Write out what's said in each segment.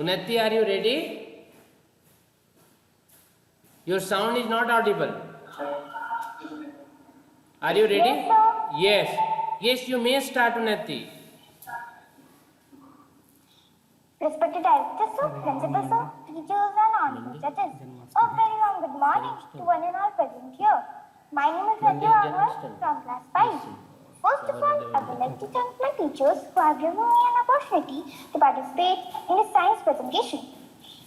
Unnati, are you ready? Your sound is not audible. Are you ready? Yes, sir. Yes. Yes, you may start, Unnati. Respected director, sir, principal, sir, teachers and honorable judges, a very warm good morning to one and all present here. My name is Ranju Agrawal from class 5. First of all, I would like to thank my teachers who have given me an opportunity to participate in a science presentation.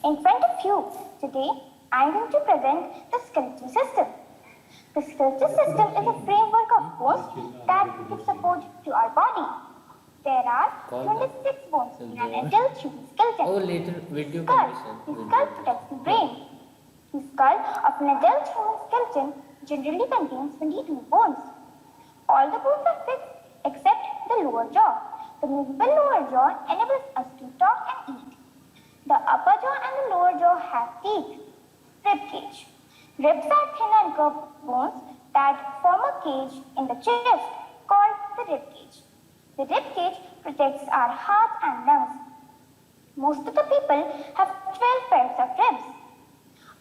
In front of you, today, I am going to present the skeletal system. The skeletal system is a framework of bones that give support to our body. There are 26 bones in an adult human skeleton. Oh, later video Skull. condition. The skull protects the brain. The skull of an adult human skeleton generally contains 22 bones. All the bones are fixed except the lower jaw. The movable lower jaw enables us to talk and eat. The upper jaw and the lower jaw have teeth. Rib cage. Ribs are thin and curved bones that form a cage in the chest called the rib cage. The rib cage protects our heart and lungs. Most of the people have 12 pairs of ribs.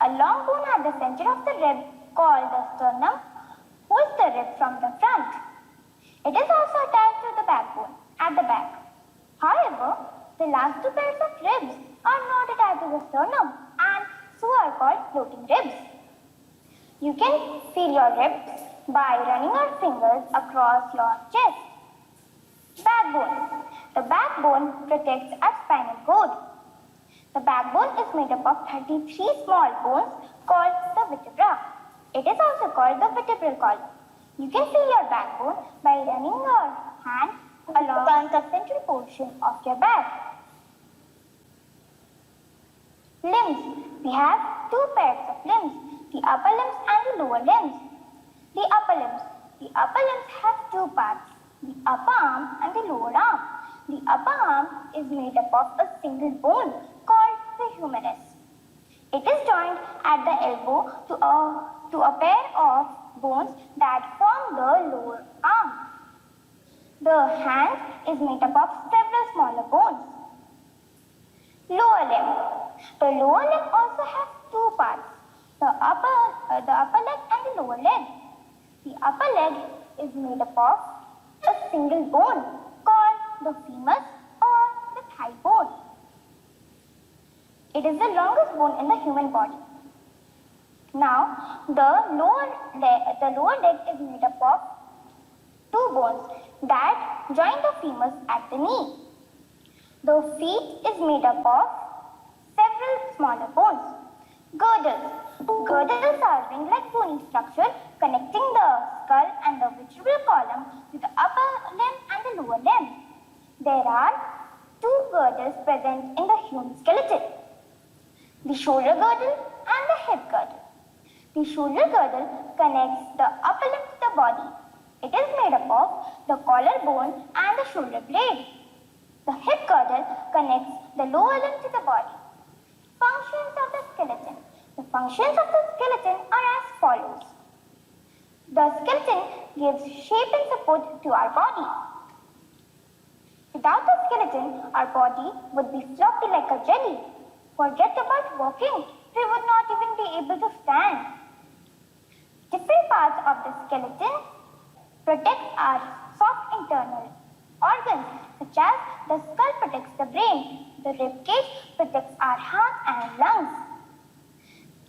A long bone at the center of the rib called the sternum holds the rib from the front. It is also attached to the backbone at the back. However, the last two pairs of ribs are not attached to the sternum and so are called floating ribs. You can feel your ribs by running your fingers across your chest. Backbone. The backbone protects our spinal cord. The backbone is made up of 33 small bones called the vertebra. It is also called the vertebral column. You can feel your backbone by running your hand along the central portion of your back. Limbs. We have two pairs of limbs, the upper limbs and the lower limbs. The upper limbs. The upper limbs have two parts, the upper arm and the lower arm. The upper arm is made up of a single bone called the humerus. It is joined at the elbow to a pair of bones that form the lower arm. The hand is made up of several smaller bones. Lower limb. The lower limb also has two parts, the upper leg and the lower leg. The upper leg is made up of a single bone called the femur or the thigh bone. It is the longest bone in the human body. Now, the lower leg is made up of two bones that join the femurs at the knee. The feet is made up of several smaller bones. Girdles. Girdles are ring-like bony structure connecting the skull and the vertebral column to the upper limb and the lower limb. There are two girdles present in the human skeleton, the shoulder girdle and the hip girdle. The shoulder girdle connects the upper limb to the body. It is made up of the collarbone and the shoulder blade. The hip girdle connects the lower limb to the body. Functions of the skeleton. The functions of the skeleton are as follows. The skeleton gives shape and support to our body. Without the skeleton, our body would be floppy like a jelly. Forget about walking, we would not even be able to stand. Different parts of the skeleton protect our soft internal organs, such as the skull protects the brain, the rib cage protects our heart and lungs.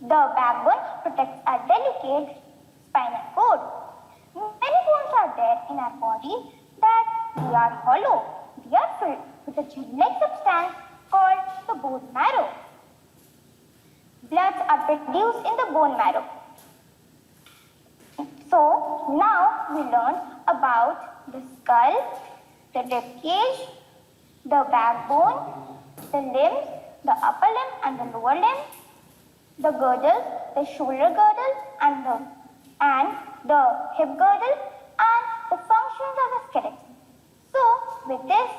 The backbone protects our delicate spinal cord. Many bones are there in our body that they are hollow. They are filled with a gel-like substance called the bone marrow. Bloods are produced in the bone marrow. So now we learn about the skull, the rib cage, the backbone, the limbs, the upper limb and the lower limb, the girdle, the shoulder girdle and the hip girdle and the functions of the skeleton. So with this,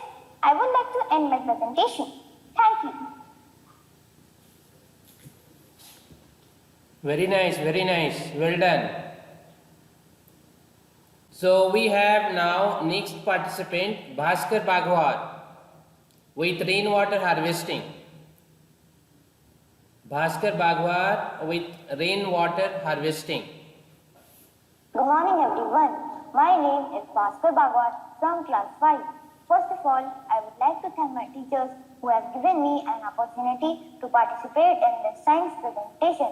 I would like to end my presentation. Thank you. Very nice, very nice. Well done. So we have now next participant Bhaskar Bagwar with rainwater harvesting. Bhaskar Bagwar with rainwater harvesting. Good morning everyone. My name is Bhaskar Bagwar from class 5. First of all, I would like to thank my teachers who have given me an opportunity to participate in this science presentation.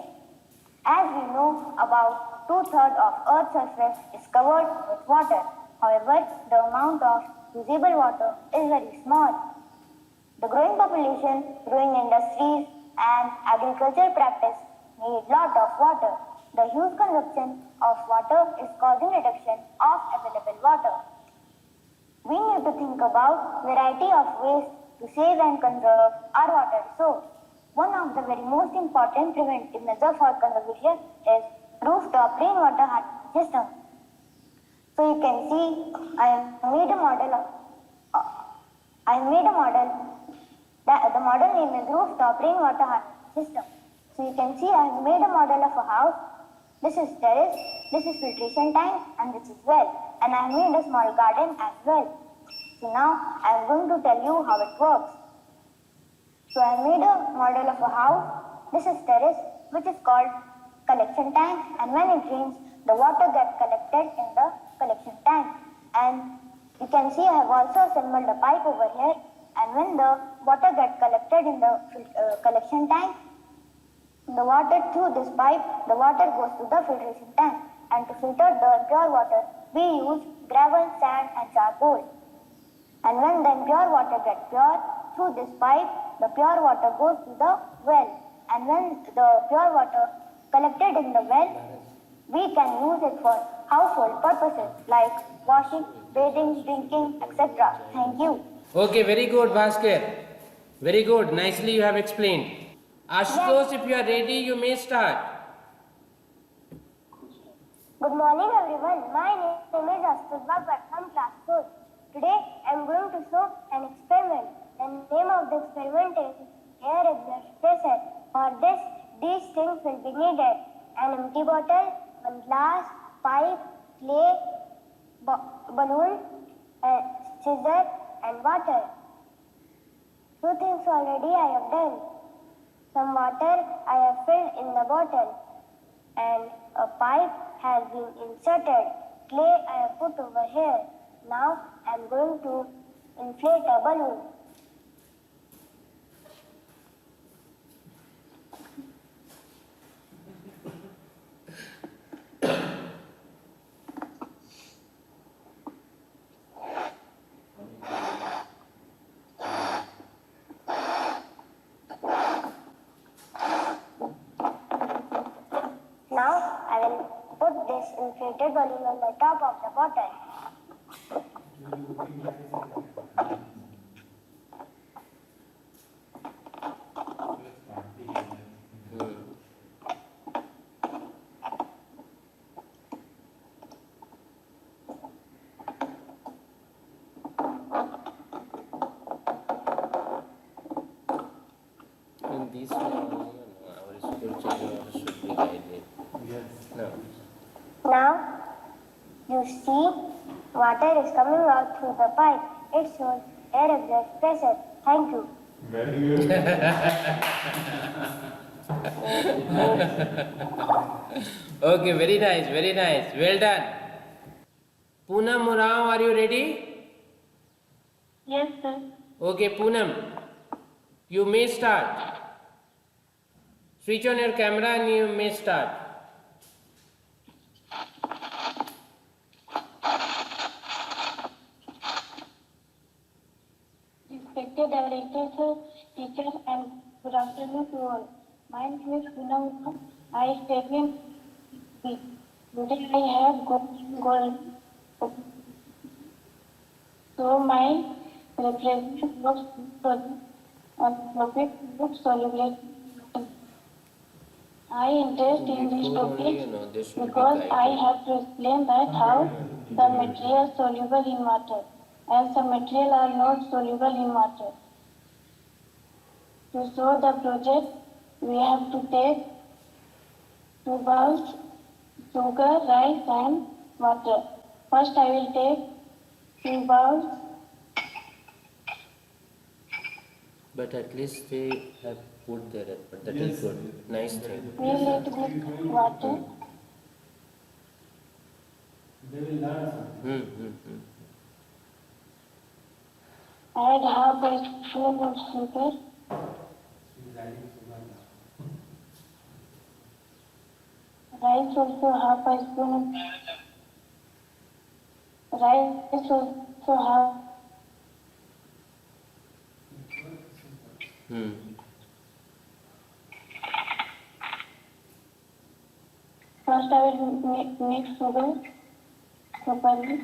As we know, about 2/3 of Earth's surface is covered with water. However, the amount of usable water is very small. The growing population, growing industries, and agriculture practice need lot of water. The huge consumption of water is causing reduction of available water. We need to think about variety of ways to save and conserve our water resource. One of the very most important preventive measures for conservation is rooftop rainwater harvesting system. So you can see I have made a model. The model name is rooftop rainwater harvesting system. So you can see I have made a model of a house. This is terrace, this is filtration tank, and this is well. And I have made a small garden as well. So now I am going to tell you how it works. So I made a model of a house. This is terrace, which is called collection tank, and when it rains, the water gets collected in the collection tank. And you can see I have also assembled a pipe over here, and when the water gets collected in the collection tank, the water through this pipe, the water goes to the filtration tank, and to filter the impure water, we use gravel, sand, and charcoal. And when the impure water gets pure, through this pipe, the pure water goes to the well. And when the pure water collected in the well, we can use it for household purposes like washing, bathing, drinking, etc. Thank you. Okay, very good, Bhaskar. Very good. Nicely you have explained. Ashutosh, if you are ready, you may start. Good morning everyone. My name is Ashutosh Bagwar from class 4. Today I am going to show an experiment. The name of the experiment is air exhaust pressure. For this, these things will be needed: an empty bottle, one glass, pipe, clay, balloon, scissor, and water. Two things already I have done. Some water I have filled in the bottle, and a pipe has been inserted. Clay I have put over here. Now I am going to inflate a balloon. Now I will put this inflated balloon on the top of the bottle. In this one, our school children should be guided. No. Now you see water is coming out through the pipe. It shows air exhaust pressure. Thank you. Very good. Okay, very nice, very nice. Well done. Poonam Murao, are you ready? Yes, sir. Okay, Poonam, you may start. Switch on your camera and you may start. Respected directors, teachers, and good afternoon to all. My name is Poonam. I study in B. Today I have gold. So my representative was on topic of solubility. I interest in this topic because I have to explain that how some materials soluble in water and some materials are not soluble in water. To show the project, we have to take 2 bowls, sugar, rice and water. First I will take 2 bowls. But at least they have put there, but that is good. Nice thing. Fill it with water. They will learn something. Add half a spoon of sugar. She's adding sugar now. Rice also half a spoon. Rice also half. First I will mix sugar properly.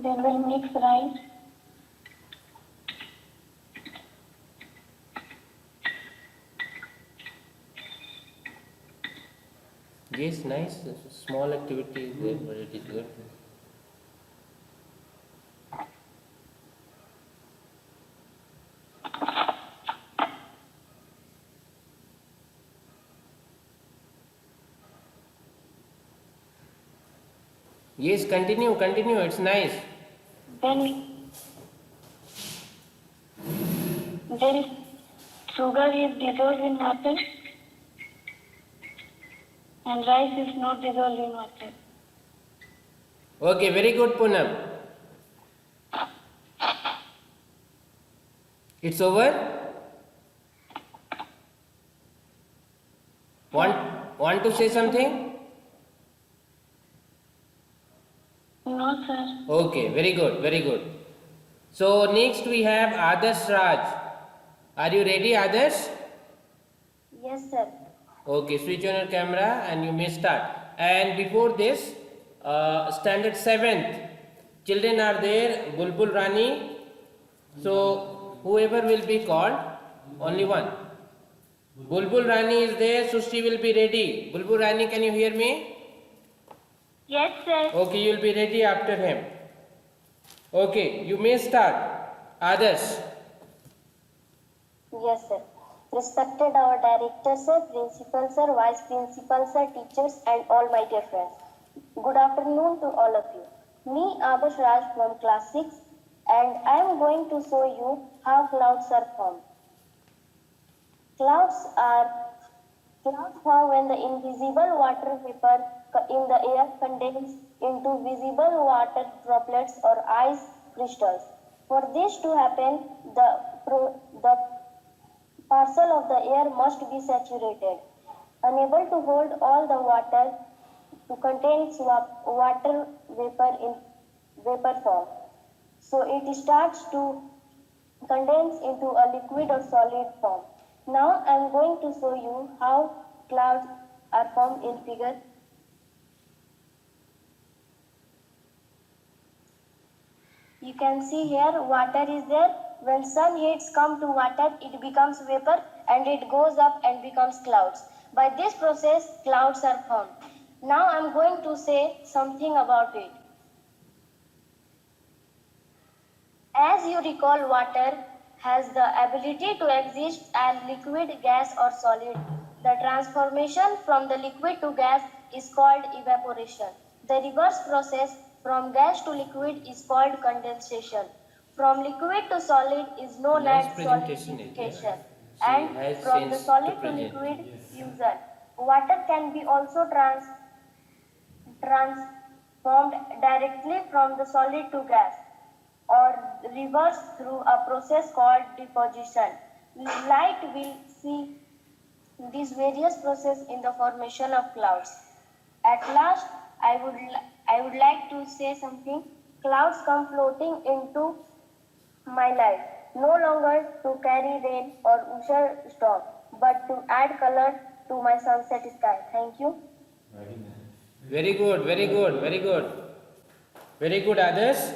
Then we'll mix rice. Yes, nice. Small activity is there, but it is good. Yes, continue. It's nice. Then sugar is dissolved in water and rice is not dissolved in water. Okay, very good, Poonam. It's over? Want to say something? No, sir. Okay, very good. So next we have Adarsh Raj. Are you ready, Adarsh? Yes, sir. Okay, switch on your camera and you may start. And before this, standard 7th, children are there, Bulbul Rani. So whoever will be called, only one. Bulbul Rani is there, so she will be ready. Bulbul Rani, can you hear me? Yes, sir. Okay, you will be ready after him. Okay, you may start. Adarsh. Yes, sir. Respected our director, sir, principal, sir, vice principal, sir, teachers, and all my dear friends. Good afternoon to all of you. Me, Adarsh Raj from class 6, and I am going to show you how clouds are formed. Clouds form when the invisible water vapor in the air condenses into visible water droplets or ice crystals. For this to happen, the parcel of the air must be saturated, unable to hold all the water to contain water vapor in vapor form. So it starts to condense into a liquid or solid form. Now I am going to show you how clouds are formed in figure. You can see here water is there. When sun heats come to water, it becomes vapor and it goes up and becomes clouds. By this process, clouds are formed. Now I am going to say something about it. As you recall, water has the ability to exist as liquid, gas or solid. The transformation from the liquid to gas is called evaporation. The reverse process from gas to liquid is called condensation. From liquid to solid is known Nice as presentation, solidification. She And has from the sense solid to to present. liquid fusion. Water can be also transformed directly from the solid to gas or reversed through a process called deposition. Light will see these various processes in the formation of clouds. At last, I would like to say something. Clouds come floating into my life, no longer to carry rain or usher storm, but to add color to my sunset sky. Thank you. Very good, Adarsh.